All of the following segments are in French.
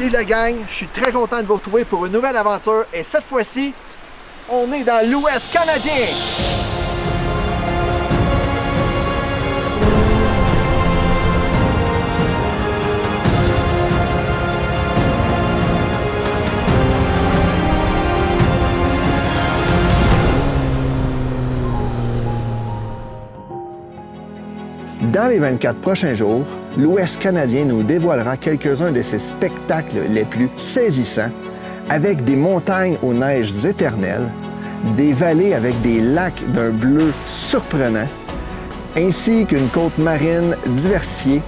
Salut la gang, je suis très content de vous retrouver pour une nouvelle aventure et cette fois-ci, on est dans l'Ouest canadien. Dans les 24 prochains jours, l'Ouest canadien nous dévoilera quelques-uns de ses spectacles les plus saisissants, avec des montagnes aux neiges éternelles, des vallées avec des lacs d'un bleu surprenant, ainsi qu'une côte marine diversifiée,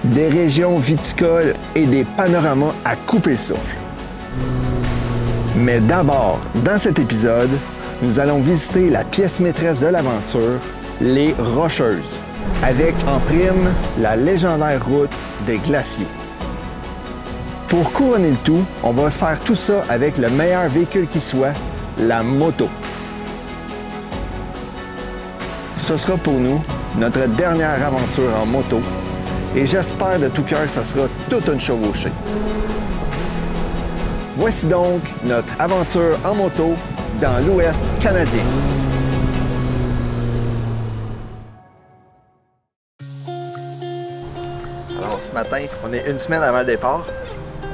des régions viticoles et des panoramas à couper le souffle. Mais d'abord, dans cet épisode, nous allons visiter la pièce maîtresse de l'aventure, les Rocheuses, avec en prime la légendaire route des glaciers. Pour couronner le tout, on va faire tout ça avec le meilleur véhicule qui soit, la moto. Ce sera pour nous notre dernière aventure en moto et j'espère de tout cœur que ça sera toute une chevauchée. Voici donc notre aventure en moto dans l'Ouest canadien. Alors ce matin, on est une semaine avant le départ.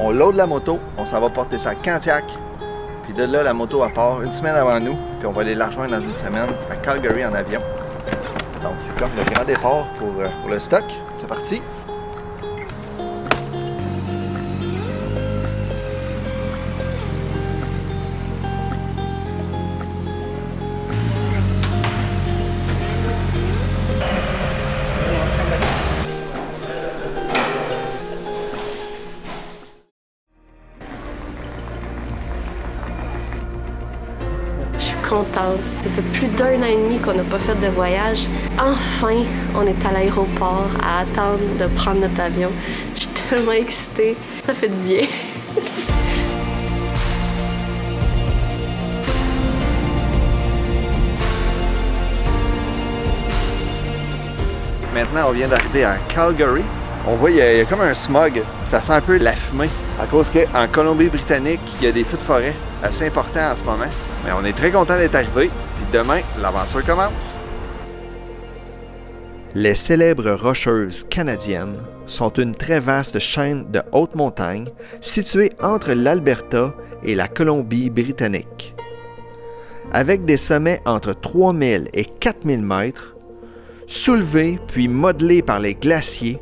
On load la moto, on s'en va porter ça à Candiac. Puis de là, la moto elle part une semaine avant nous. Puis on va aller la rejoindre dans une semaine à Calgary en avion. Donc c'est comme le grand départ pour le stock. C'est parti! Contente. Ça fait plus d'1 an et demi qu'on n'a pas fait de voyage. Enfin, on est à l'aéroport à attendre de prendre notre avion. Je suis tellement excitée. Ça fait du bien. Maintenant, on vient d'arriver à Calgary. On voit, il y a comme un smog. Ça sent un peu la fumée. À cause qu'en Colombie-Britannique, il y a des feux de forêt assez importants en ce moment. Mais on est très content d'être arrivé. Puis demain, l'aventure commence. Les célèbres Rocheuses canadiennes sont une très vaste chaîne de hautes montagnes située entre l'Alberta et la Colombie-Britannique. Avec des sommets entre 3000 et 4000 mètres, soulevés puis modelés par les glaciers,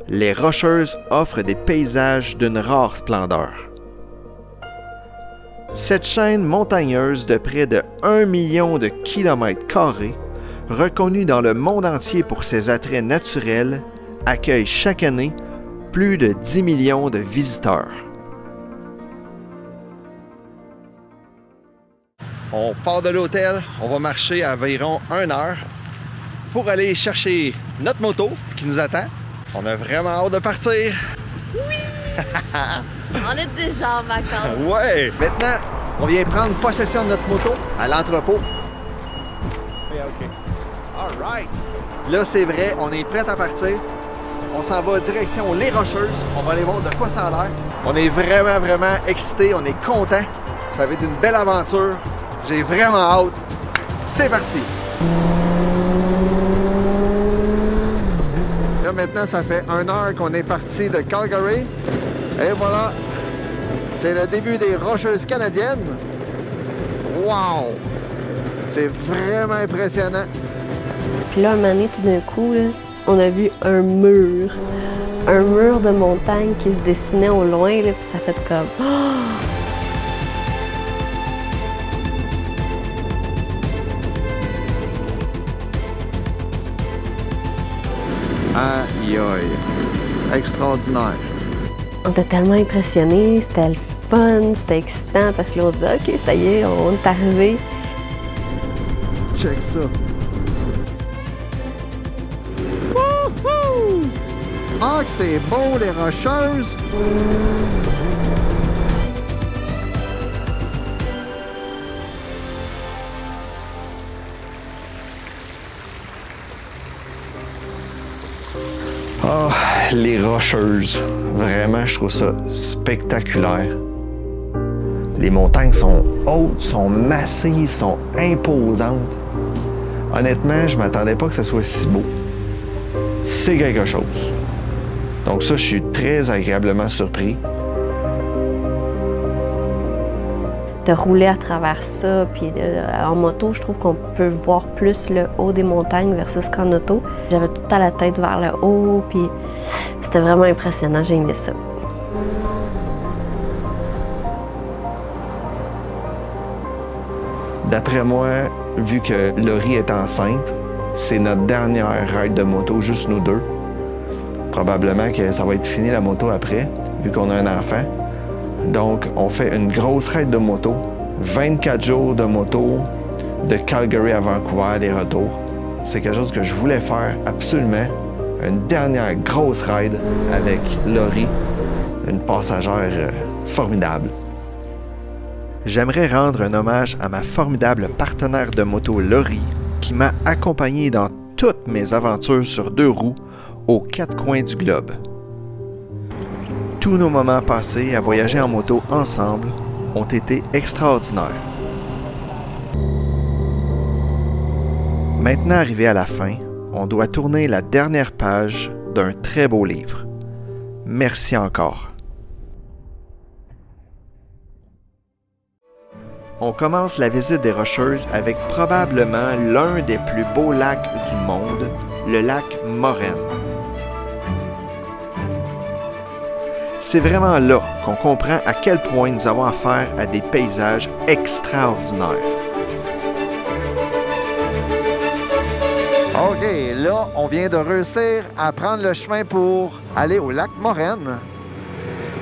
les Rocheuses offrent des paysages d'une rare splendeur. Cette chaîne montagneuse de près de 1 million de kilomètres carrés, reconnue dans le monde entier pour ses attraits naturels, accueille chaque année plus de 10 millions de visiteurs. On part de l'hôtel, on va marcher à environ 1 heure pour aller chercher notre moto qui nous attend. On a vraiment hâte de partir. Oui! On est déjà en vacances. Ouais! Maintenant, on vient prendre possession de notre moto à l'entrepôt. OK. All right. Là, c'est vrai, on est prêt à partir. On s'en va direction Les Rocheuses. On va aller voir de quoi ça a l'air. On est vraiment excités. On est contents. Ça va être une belle aventure. J'ai vraiment hâte. C'est parti! Là, maintenant, ça fait 1 heure qu'on est parti de Calgary. Et voilà, c'est le début des Rocheuses canadiennes. Wow! C'est vraiment impressionnant. Puis là, un moment donné, tout d'un coup, là, on a vu un mur de montagne qui se dessinait au loin, là, puis ça fait comme... Oh! Aïe aïe, extraordinaire. On était tellement impressionnés, c'était le fun, c'était excitant parce que là on se dit ok, ça y est, on est arrivé. Check ça. Wouhou! Ah, que c'est beau les Rocheuses! Oh, les Rocheuses. Vraiment, je trouve ça spectaculaire. Les montagnes sont hautes, sont massives, sont imposantes. Honnêtement, je ne m'attendais pas que ce soit si beau. C'est quelque chose. Donc ça, je suis très agréablement surpris. De rouler à travers ça, puis en moto, je trouve qu'on peut voir plus le haut des montagnes versus qu'en auto. J'avais tout le temps la tête vers le haut, puis c'était vraiment impressionnant, j'ai aimé ça. D'après moi, vu que Laurie est enceinte, c'est notre dernière ride de moto, juste nous deux. Probablement que ça va être fini la moto après, vu qu'on a un enfant. Donc, on fait une grosse ride de moto, 24 jours de moto, de Calgary à Vancouver, les retours. C'est quelque chose que je voulais faire absolument. Une dernière grosse ride avec Laurie, une passagère formidable. J'aimerais rendre un hommage à ma formidable partenaire de moto Laurie, qui m'a accompagné dans toutes mes aventures sur 2 roues aux 4 coins du globe. Tous nos moments passés à voyager en moto ensemble ont été extraordinaires. Maintenant arrivé à la fin, on doit tourner la dernière page d'un très beau livre. Merci encore. On commence la visite des Rocheuses avec probablement l'un des plus beaux lacs du monde, le lac Moraine. C'est vraiment là qu'on comprend à quel point nous avons affaire à des paysages extraordinaires. OK, là, on vient de réussir à prendre le chemin pour aller au lac Moraine.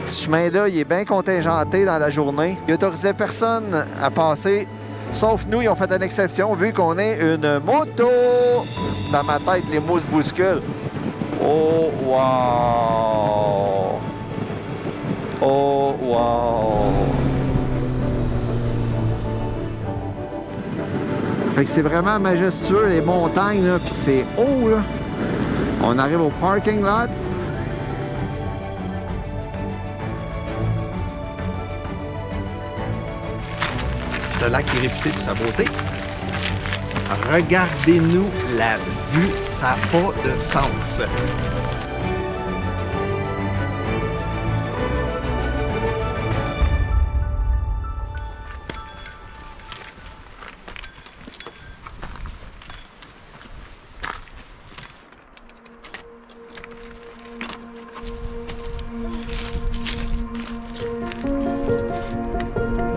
Ce chemin-là, il est bien contingenté dans la journée. Il n'autorisait personne à passer, sauf nous, ils ont fait une exception vu qu'on est une moto. Dans ma tête, les mots se bousculent. Oh, wow! Oh, wow! Fait que c'est vraiment majestueux, les montagnes, là, puis c'est haut, là. On arrive au parking lot. Ce lac est réputé pour sa beauté. Regardez-nous la vue, ça n'a pas de sens.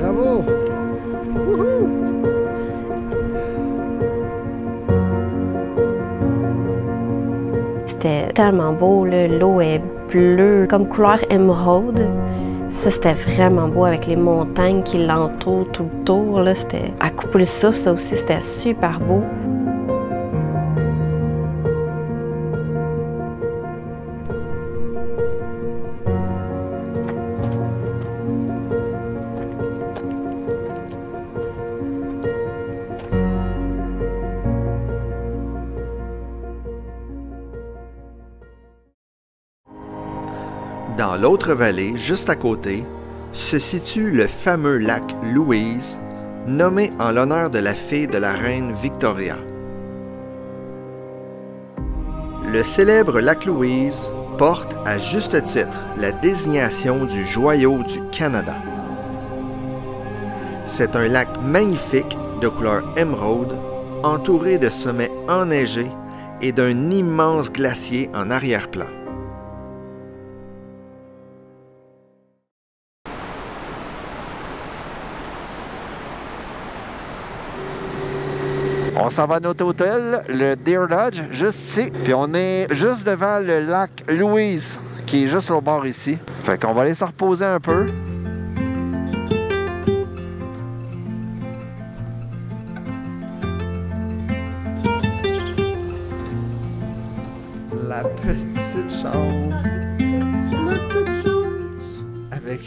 Bravo! Wouhou! C'était tellement beau, l'eau est bleue, comme couleur émeraude. Ça, c'était vraiment beau avec les montagnes qui l'entourent tout le tour. C'était à couper le souffle, ça aussi, c'était super beau. Dans l'autre vallée, juste à côté, se situe le fameux lac Louise, nommé en l'honneur de la fille de la reine Victoria. Le célèbre lac Louise porte à juste titre la désignation du joyau du Canada. C'est un lac magnifique de couleur émeraude, entouré de sommets enneigés et d'un immense glacier en arrière-plan. On s'en va à notre hôtel, le Deer Lodge, juste ici. Puis on est juste devant le lac Louise, qui est juste au bord ici. Fait qu'on va aller se reposer un peu. La petite chambre. La petite chambre. Avec...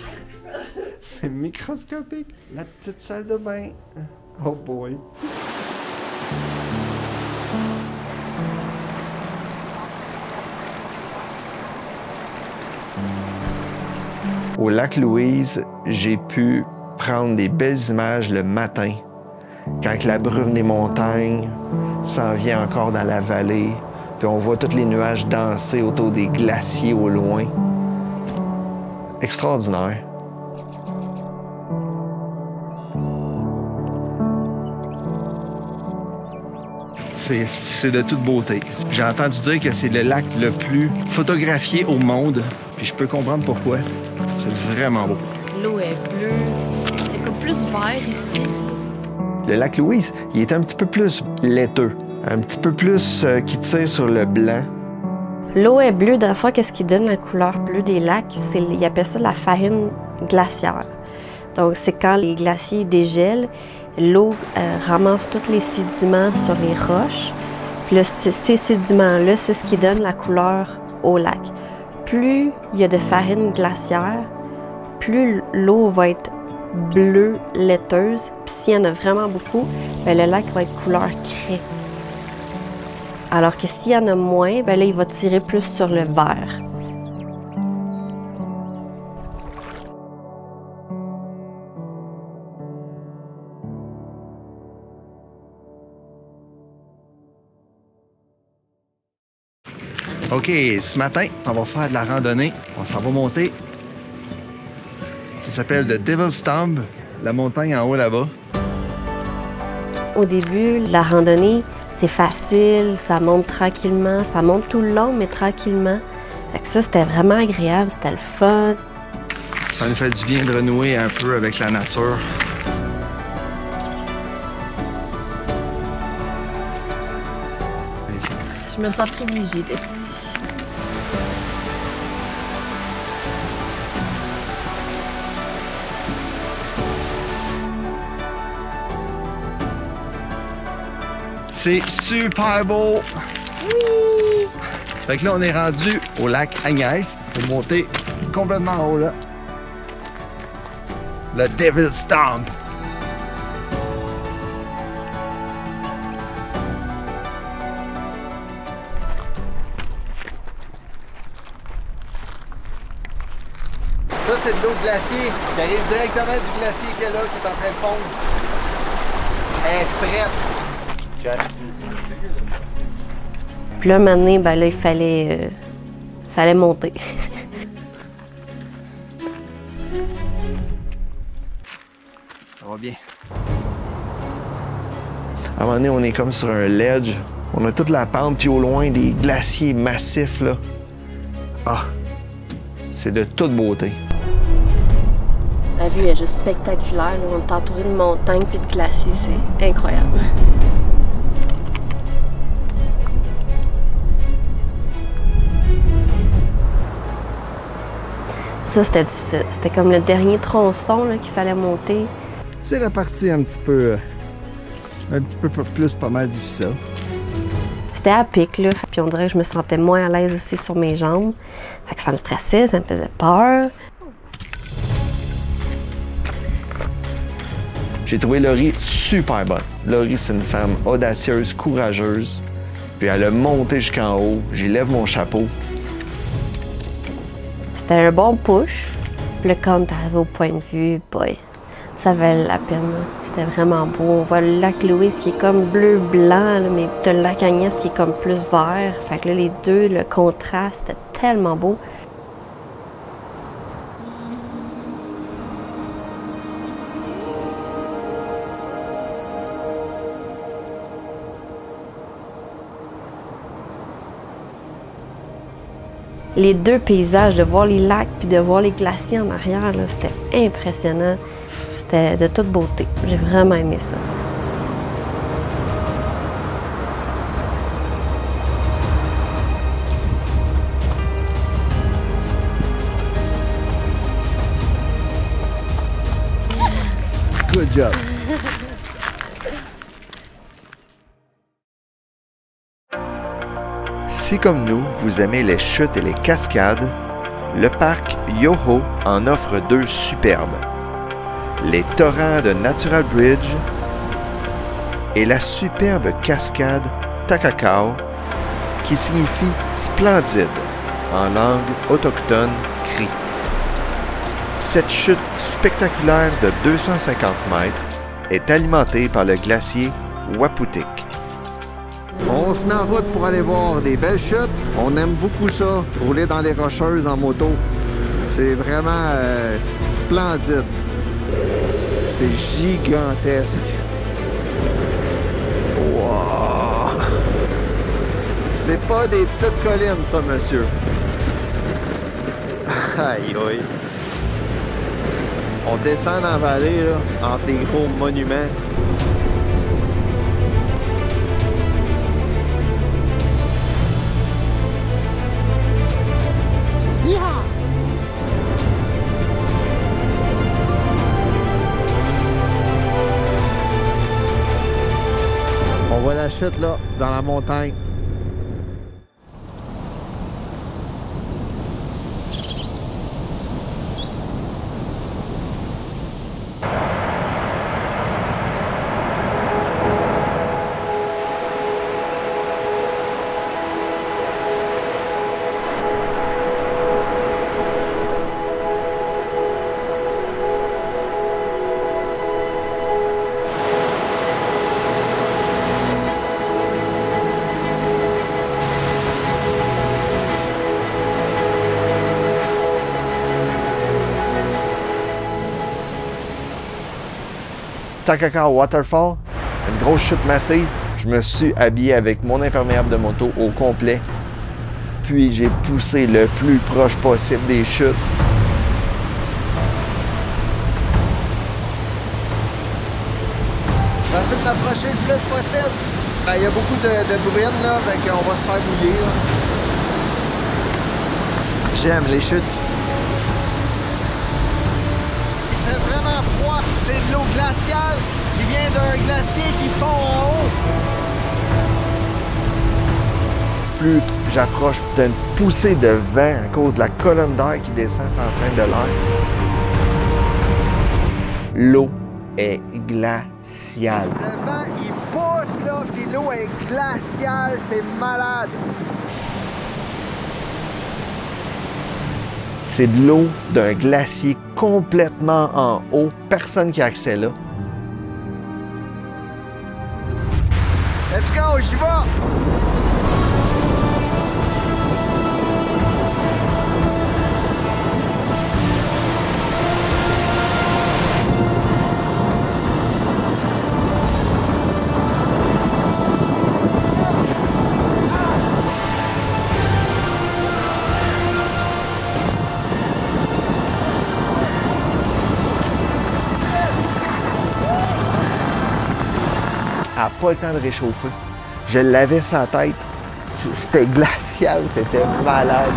C'est microscopique. La petite salle de bain. Oh boy. Au lac Louise, j'ai pu prendre des belles images le matin, quand la brume des montagnes s'en vient encore dans la vallée, puis on voit tous les nuages danser autour des glaciers au loin. Extraordinaire. C'est de toute beauté. J'ai entendu dire que c'est le lac le plus photographié au monde, puis je peux comprendre pourquoi. C'est vraiment beau. L'eau est bleue, il est comme plus vert ici. Le lac Louise, il est un petit peu plus laiteux, un petit peu plus qui tire sur le blanc. L'eau est bleue, dans le fond, qu'est-ce qui donne la couleur bleue des lacs? Ils appellent ça la farine glaciaire. Donc, c'est quand les glaciers dégèlent, l'eau ramasse tous les sédiments sur les roches. Puis là, ces sédiments-là, c'est ce qui donne la couleur au lac. Plus il y a de farine glaciaire, plus l'eau va être bleue, laiteuse. Puis s'il y en a vraiment beaucoup, bien, le lac va être couleur craie. Alors que s'il y en a moins, bien là, il va tirer plus sur le vert. OK, ce matin, on va faire de la randonnée. On s'en va monter. Ça s'appelle The Devil's Tomb, la montagne en haut là-bas. Au début, la randonnée, c'est facile, ça monte tranquillement, ça monte tout le long, mais tranquillement. Fait que ça, c'était vraiment agréable, c'était le fun. Ça nous fait du bien de renouer un peu avec la nature. Je me sens privilégiée d'être ici. C'est super beau! Oui! Fait que là, on est rendu au lac Agnès. On va monter complètement en haut, là. Le Devil's Tomb. Ça, c'est de l'eau de glacier qui arrive directement du glacier qui est là, qui est en train de fondre. Elle est frette. Puis là, un moment donné, ben là, il fallait monter. Ça va bien. À un moment donné, on est comme sur un ledge. On a toute la pente, puis au loin, des glaciers massifs, là. Ah! C'est de toute beauté. La vue est juste spectaculaire. Là. On est entouré de montagnes puis de glaciers. C'est incroyable. Ça, c'était difficile. C'était comme le dernier tronçon qu'il fallait monter. C'est la partie un petit peu plus pas mal difficile. C'était à pic, là. Puis on dirait que je me sentais moins à l'aise aussi sur mes jambes. Fait que ça me stressait, ça me faisait peur. J'ai trouvé Laurie super bonne. Laurie, c'est une femme audacieuse, courageuse. Puis elle a monté jusqu'en haut. J'y lève mon chapeau. C'était un bon push. Puis là, quand t'es arrivé au point de vue, boy, ça valait la peine. C'était vraiment beau. On voit le lac Louise qui est comme bleu-blanc, mais t'as le lac Agnès qui est comme plus vert. Fait que là, les deux, le contraste, c'était tellement beau. Les deux paysages, de voir les lacs puis de voir les glaciers en arrière, c'était impressionnant. C'était de toute beauté. J'ai vraiment aimé ça. Good job. Si comme nous, vous aimez les chutes et les cascades, le parc Yoho en offre deux superbes. Les torrents de Natural Bridge et la superbe cascade Takakau, qui signifie splendide en langue autochtone cri. Cette chute spectaculaire de 250 mètres est alimentée par le glacier Waputink. On se met en route pour aller voir des belles chutes. On aime beaucoup ça, rouler dans les rocheuses en moto. C'est vraiment splendide. C'est gigantesque. Wow! C'est pas des petites collines, ça, monsieur. Aïe, aïe. On descend dans la vallée, là, entre les gros monuments. Yeah! On voit la chute, là, dans la montagne. Takaka Waterfall, une grosse chute massive. Je me suis habillé avec mon imperméable de moto au complet. Puis j'ai poussé le plus proche possible des chutes. Je vais essayer de m'approcher le plus possible. Il y a beaucoup de bruine là, fait qu'on va se faire mouiller. J'aime les chutes. Il fait vraiment froid. C'est de l'eau glaciale qui vient d'un glacier qui fond en haut. Plus j'approche d'une poussée de vent à cause de la colonne d'air qui descend sans train de l'air. L'eau est glaciale. Le vent, il pousse là, puis l'eau est glaciale, c'est malade. C'est de l'eau d'un glacier complètement en haut. Personne qui a accès là. Let's go, j'y vais! Pas le temps de réchauffer. Je l'avais sur la tête. C'était glacial, c'était malade.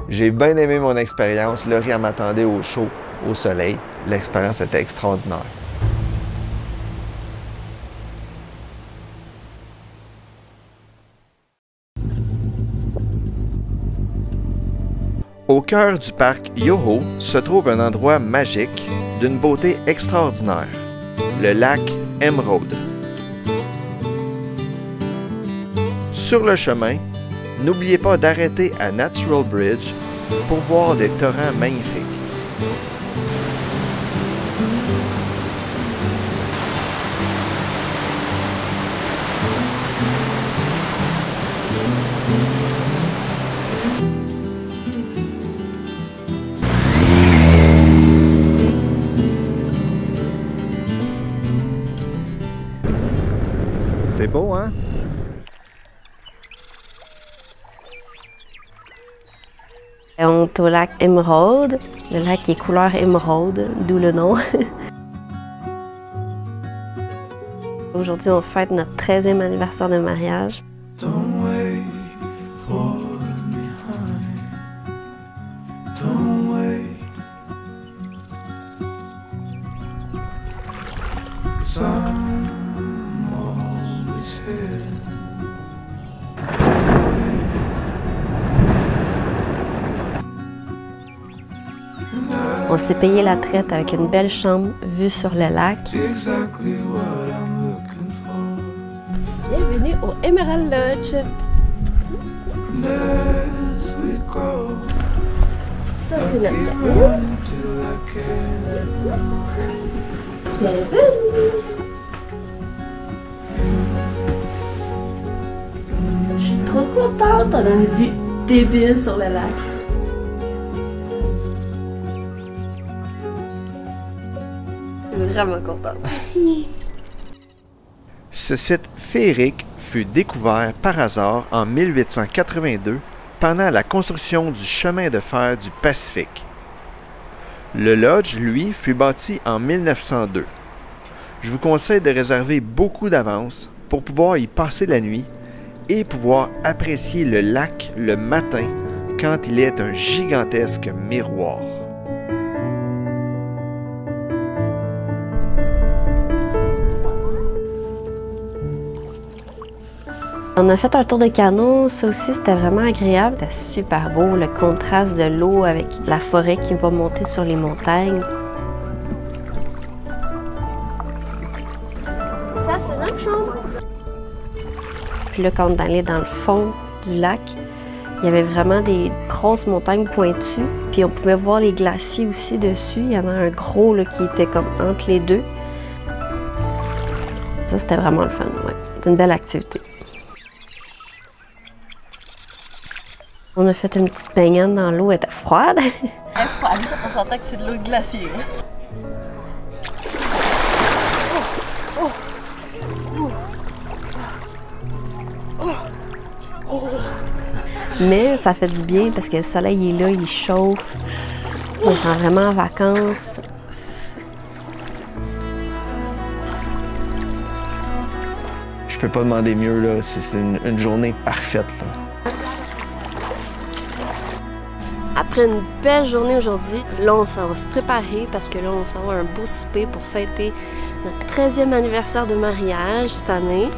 J'ai bien aimé mon expérience. Laurie, elle m'attendait au chaud, au soleil. L'expérience était extraordinaire. Au cœur du parc Yoho se trouve un endroit magique d'une beauté extraordinaire. Le lac Emerald. Sur le chemin, n'oubliez pas d'arrêter à Natural Bridge pour voir des torrents magnifiques. C'est beau, hein? On est au lac Emerald. Le lac est couleur émeraude, d'où le nom. Aujourd'hui, on fête notre 13e anniversaire de mariage. On s'est payé la traite avec une belle chambre vue sur le lac. Bienvenue au Emerald Lodge. Ça, c'est notre camion. Bienvenue. Je suis trop contente. On a une vue débile sur le lac. Je suis vraiment contente. Ce site féerique fut découvert par hasard en 1882 pendant la construction du chemin de fer du Pacifique. Le lodge, lui, fut bâti en 1902. Je vous conseille de réserver beaucoup d'avance pour pouvoir y passer la nuit et pouvoir apprécier le lac le matin quand il est un gigantesque miroir. On a fait un tour de canot, ça aussi c'était vraiment agréable. C'était super beau, le contraste de l'eau avec la forêt qui va monter sur les montagnes. Ça, c'est notre chambre. Puis là, quand on allait dans le fond du lac, il y avait vraiment des grosses montagnes pointues. Puis on pouvait voir les glaciers aussi dessus. Il y en a un gros là, qui était comme entre les deux. Ça, c'était vraiment le fun, ouais. C'était une belle activité. On a fait une petite baignade dans l'eau, elle était froide. Elle est froide, on sentait que c'est de l'eau de glacier. Mais ça fait du bien parce que le soleil est là, il chauffe. On sent vraiment en vacances. Je peux pas demander mieux, là. C'est une journée parfaite, là. Après une belle journée aujourd'hui, là on s'en va se préparer parce que là on s'en va un beau souper pour fêter notre 13e anniversaire de mariage cette année.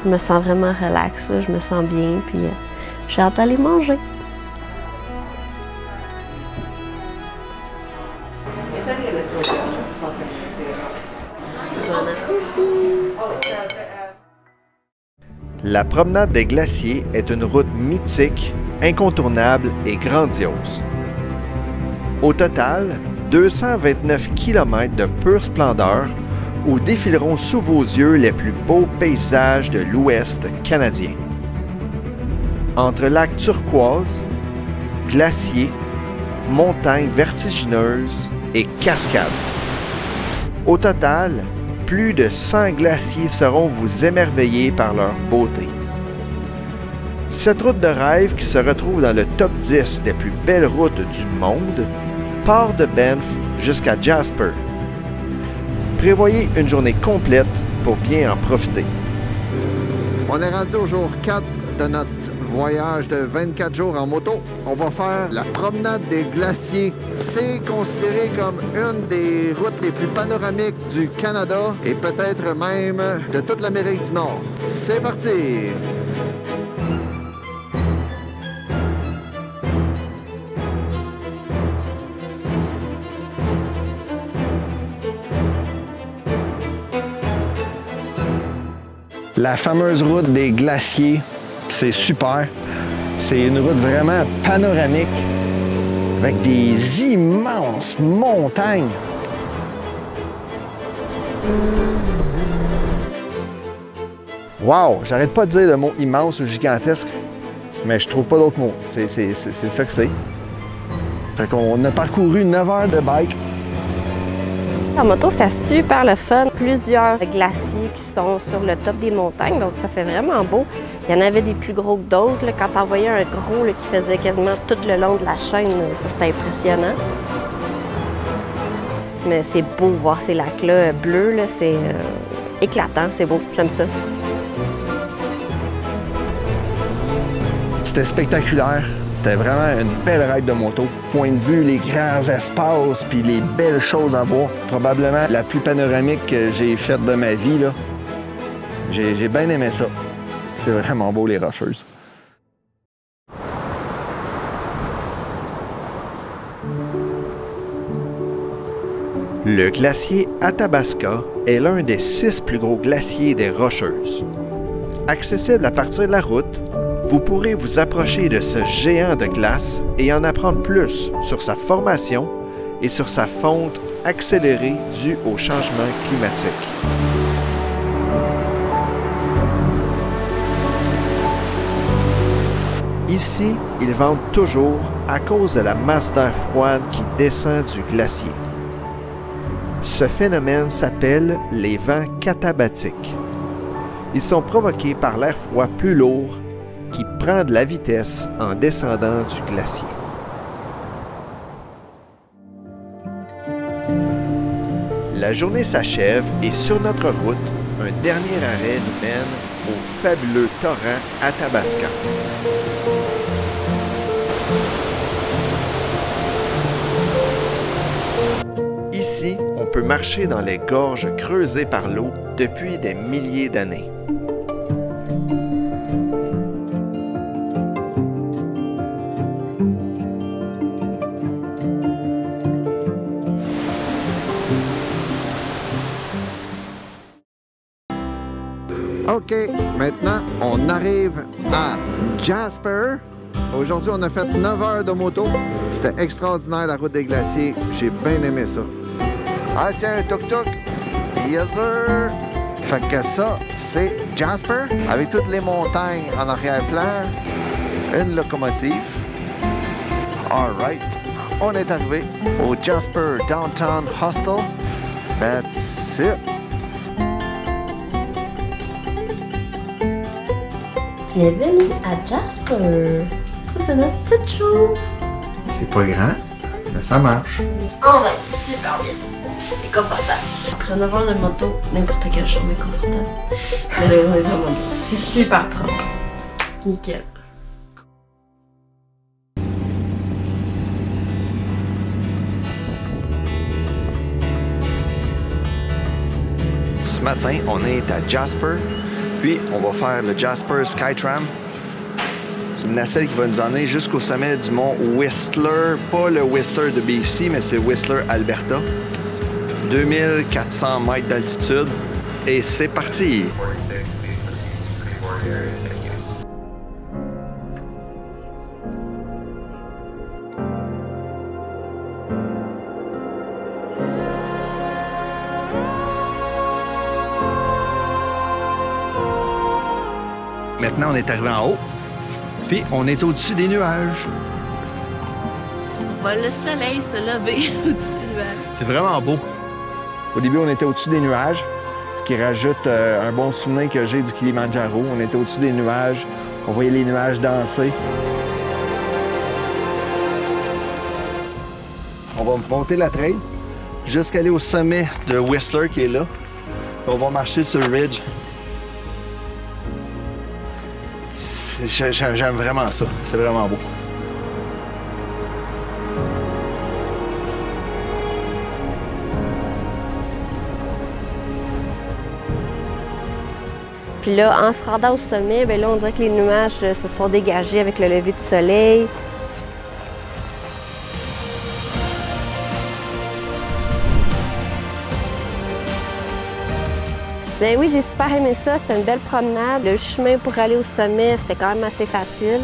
Je me sens vraiment relax, là, je me sens bien, puis j'ai hâte d'aller manger. La promenade des glaciers est une route mythique, incontournable et grandiose. Au total, 229 km de pure splendeur où défileront sous vos yeux les plus beaux paysages de l'Ouest canadien. Entre lacs turquoise, glaciers, montagnes vertigineuses et cascades. Au total, plus de 100 glaciers seront vous émerveiller par leur beauté. Cette route de rêve qui se retrouve dans le top 10 des plus belles routes du monde part de Banff jusqu'à Jasper. Prévoyez une journée complète pour bien en profiter. On est rendu au jour 4 de notre voyage de 24 jours en moto. On va faire la promenade des glaciers. C'est considéré comme une des routes les plus panoramiques du Canada et peut-être même de toute l'Amérique du Nord. C'est parti! La fameuse route des glaciers, c'est super. C'est une route vraiment panoramique avec des immenses montagnes. Wow! J'arrête pas de dire le mot immense ou gigantesque, mais je trouve pas d'autres mots. C'est ça que c'est. Fait qu'on a parcouru 9 heures de bike. En moto, c'était super le fun. Plusieurs glaciers qui sont sur le top des montagnes, donc ça fait vraiment beau. Il y en avait des plus gros que d'autres. Quand on voyait un gros là, qui faisait quasiment tout le long de la chaîne, ça c'était impressionnant. Mais c'est beau voir ces lacs-là bleus, là, c'est éclatant, c'est beau, j'aime ça. C'était spectaculaire. C'était vraiment une belle ride de moto. Point de vue, les grands espaces, puis les belles choses à voir. Probablement la plus panoramique que j'ai faite de ma vie, là. J'ai bien aimé ça. C'est vraiment beau, les Rocheuses. Le glacier Athabasca est l'un des 6 plus gros glaciers des Rocheuses. Accessible à partir de la route, vous pourrez vous approcher de ce géant de glace et en apprendre plus sur sa formation et sur sa fonte accélérée due au changement climatique. Ici, ils ventent toujours à cause de la masse d'air froide qui descend du glacier. Ce phénomène s'appelle les vents katabatiques. Ils sont provoqués par l'air froid plus lourd qui prend de la vitesse en descendant du glacier. La journée s'achève et sur notre route, un dernier arrêt nous mène au fabuleux torrent Athabasca. Ici, on peut marcher dans les gorges creusées par l'eau depuis des milliers d'années. OK, maintenant, on arrive à Jasper. Aujourd'hui, on a fait 9 heures de moto. C'était extraordinaire, la route des glaciers. J'ai bien aimé ça. Ah tiens, un tuk-tuk. Yes, sir. Fait que ça, c'est Jasper, avec toutes les montagnes en arrière-plan. Une locomotive. All right. On est arrivé au Jasper Downtown Hostel. That's it. Bienvenue à Jasper. C'est notre petite chambre. C'est pas grand, mais ça marche. On va être super bien et confortable. Après 9 heures de moto, n'importe quelle chambre est confortable. Mais là, on est vraiment bien. C'est super propre. Nickel. Ce matin, on est à Jasper, puis on va faire le Jasper Skytram. C'est une nacelle qui va nous emmener jusqu'au sommet du mont Whistler. Pas le Whistler de BC, mais c'est Whistler, Alberta. 2400 mètres d'altitude. Et c'est parti! Maintenant, on est arrivé en haut. Puis, on est au-dessus des nuages. On voit le soleil se lever au-dessus des nuages. C'est vraiment beau. Au début, on était au-dessus des nuages, ce qui rajoute un bon souvenir que j'ai du Kilimandjaro. On était au-dessus des nuages, on voyait les nuages danser. On va monter la trail jusqu'à aller au sommet de Whistler qui est là. On va marcher sur le ridge. J'aime vraiment ça. C'est vraiment beau. Puis là, en se rendant au sommet, bien là, on dirait que les nuages se sont dégagés avec le lever du soleil. Ben oui, j'ai super aimé ça. C'était une belle promenade. Le chemin pour aller au sommet, c'était quand même assez facile.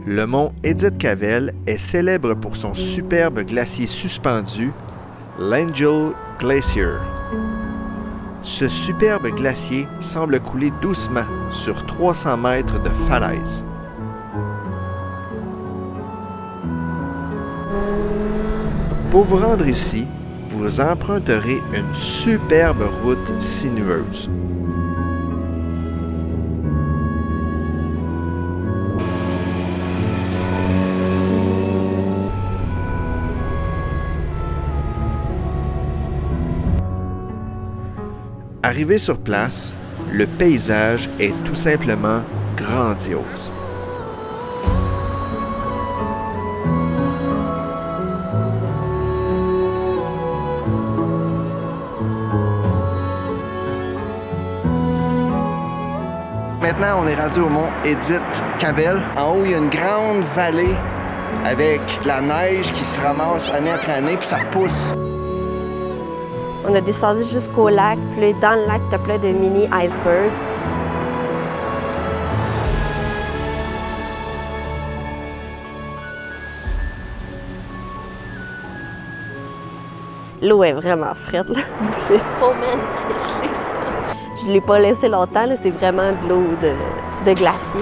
Le mont Edith Cavell est célèbre pour son superbe glacier suspendu, l'Angel Glacier. Ce superbe glacier semble couler doucement sur 300 mètres de falaise. Pour vous rendre ici, vous emprunterez une superbe route sinueuse. Arrivé sur place, le paysage est tout simplement grandiose. maintenant, on est rendu au mont Edith Cavell. En haut, il y a une grande vallée avec la neige qui se ramasse année après année, puis ça pousse. On a descendu jusqu'au lac, puis là, dans le lac, t'as plein de mini icebergs. L'eau est vraiment frette, là. Oh man, c'est gelé, ça. Je l'ai pas laissé longtemps, là. C'est vraiment de l'eau de glacier.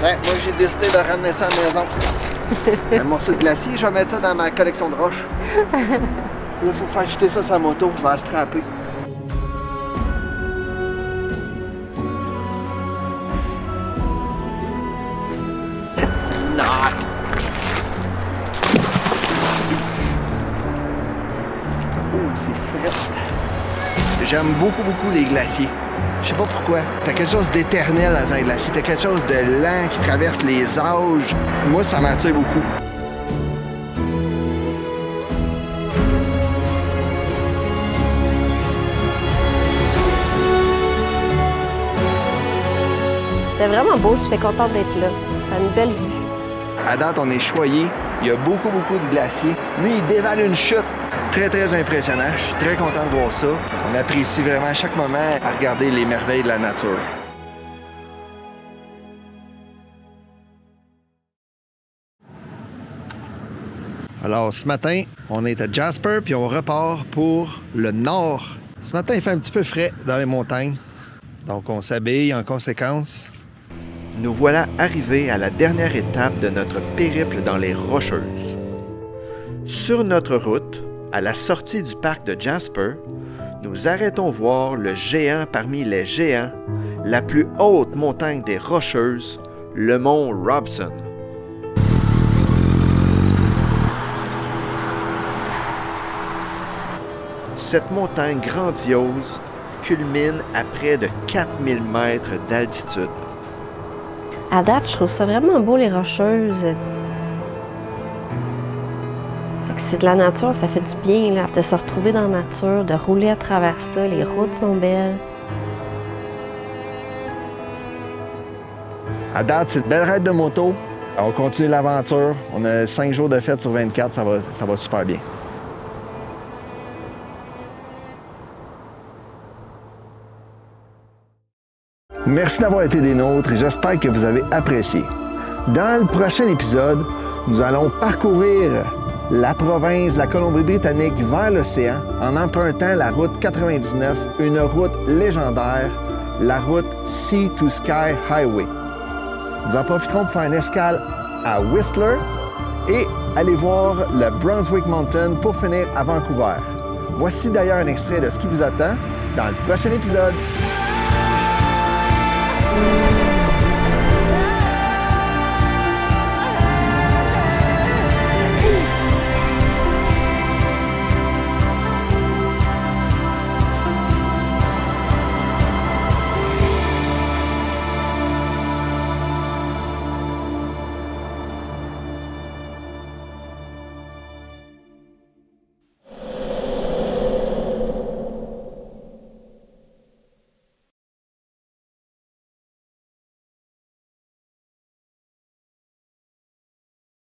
Ben, moi, j'ai décidé de ramener ça à la maison. Un morceau de glacier, je vais mettre ça dans ma collection de roches. Il faut faire jeter ça sur la moto, je vais la strapper. Not. Oh, c'est frais. J'aime beaucoup les glaciers. Je sais pas pourquoi. T'as quelque chose d'éternel dans un glacier. T'as quelque chose de lent qui traverse les âges. Moi, ça m'attire beaucoup. C'était vraiment beau, j'étais contente d'être là. T'as une belle vue. À date, on est choyé. Il y a beaucoup de glaciers. Lui, il dévale une chute. Très impressionnant. Je suis très content de voir ça. On apprécie vraiment chaque moment à regarder les merveilles de la nature. Alors, ce matin, on est à Jasper, puis on repart pour le nord. Ce matin, il fait un petit peu frais dans les montagnes. Donc, on s'habille en conséquence. Nous voilà arrivés à la dernière étape de notre périple dans les Rocheuses. Sur notre route, à la sortie du parc de Jasper, nous arrêtons voir le géant parmi les géants, la plus haute montagne des Rocheuses, le mont Robson. Cette montagne grandiose culmine à près de 4000 mètres d'altitude. À date, je trouve ça vraiment beau, les Rocheuses. C'est de la nature, ça fait du bien, là, de se retrouver dans la nature, de rouler à travers ça. Les routes sont belles. À date, c'est une belle raide de moto. On continue l'aventure. On a 5 jours de fête sur 24, ça va super bien. Merci d'avoir été des nôtres et j'espère que vous avez apprécié. Dans le prochain épisode, nous allons parcourir la province de la Colombie-Britannique vers l'océan en empruntant la route 99, une route légendaire, la route Sea to Sky Highway. Nous en profiterons pour faire une escale à Whistler et aller voir le Brunswick Mountain pour finir à Vancouver. Voici d'ailleurs un extrait de ce qui vous attend dans le prochain épisode.